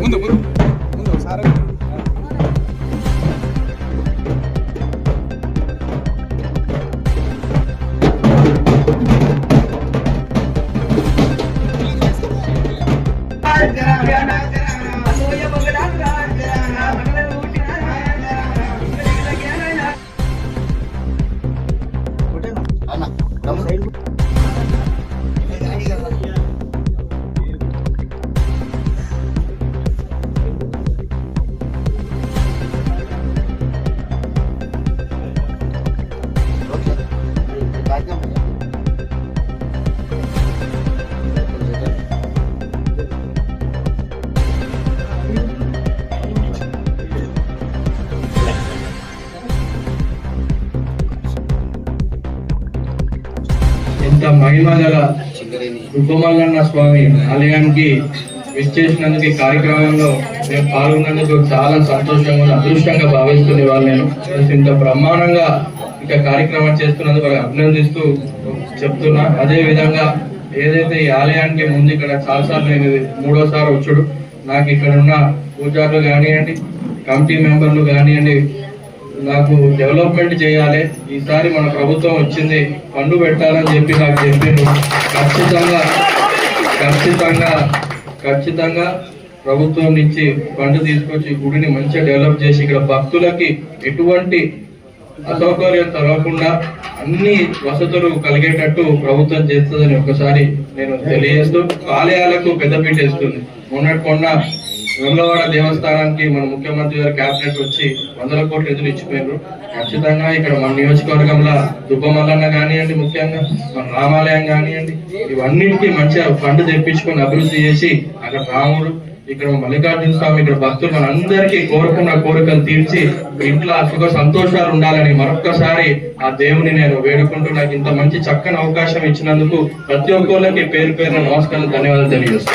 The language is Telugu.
ముందు ముందు ముందు సార్ ఇంత మహిమ గల ఉపమల్లన్న స్వామి ఆలయానికి విచ్చేసినందుకు ఈ కార్యక్రమంలో నేను పాల్గొన్నందుకు చాలా సంతోషంగా అదృష్టంగా భావిస్తున్న వాళ్ళు నేను ఇంత బ్రహ్మాండంగా ఇక కార్యక్రమం చేస్తున్నందుకు వాళ్ళకి అభినందిస్తూ చెప్తున్నా. అదే విధంగా ఏదైతే ఈ ఆలయానికి ముందు ఇక్కడ చాలాసార్లు నేను మూడోసారి వచ్చుడు, నాకు ఇక్కడ ఉన్న పూజారులు కానివ్వండి, కమిటీ మెంబర్లు కానివ్వండి, నాకు డెవలప్మెంట్ చేయాలి, ఈసారి మన ప్రభుత్వం వచ్చింది ఫండ్ పెట్టాలని చెప్పి నాకు చెప్పిండు. ఖచ్చితంగా ప్రభుత్వం నుంచి ఫండ్ తీసుకొచ్చి గుడిని మంచిగా డెవలప్ చేసి ఇక్కడ భక్తులకి ఎటువంటి అసౌకర్యం కలగకుండా అన్ని వసతులు కలిగేటట్టు ప్రభుత్వం చేస్తుందని ఒకసారి నేను తెలియజేస్తూ ఆలయాలకు పెద్దపీట వేస్తుంది. మొన్నటికొన్న వెమ్లవాడ దేవస్థానానికి మన ముఖ్యమంత్రి గారు క్యాబినెట్ వచ్చి 100 కోట్ల నిధులు ఇచ్చిపోయారు. ఖచ్చితంగా ఇక్కడ మన నియోజకవర్గంలో దుబ్బమల్లన్న కానివ్వండి, ముఖ్యంగా మన రామాలయం కానివ్వండి, ఇవన్నిటికీ మంచిగా ఫండ్ తెప్పించుకొని అభివృద్ధి చేసి అక్కడ రాముడు, ఇక్కడ మల్లికార్జున స్వామి, ఇక్కడ భక్తులు మనందరికీ కోరుకున్న కోరికలు తీర్చి ఇంట్లో సుఖ సంతోషాలు ఉండాలని మరొక్కసారి ఆ దేవుని నేను వేడుకుంటూ నాకు ఇంత మంచి చక్కని అవకాశం ఇచ్చినందుకు ప్రతి ఒక్కరికి పేరు పేరున నమస్కారం, ధన్యవాదాలు తెలియజేస్తాను.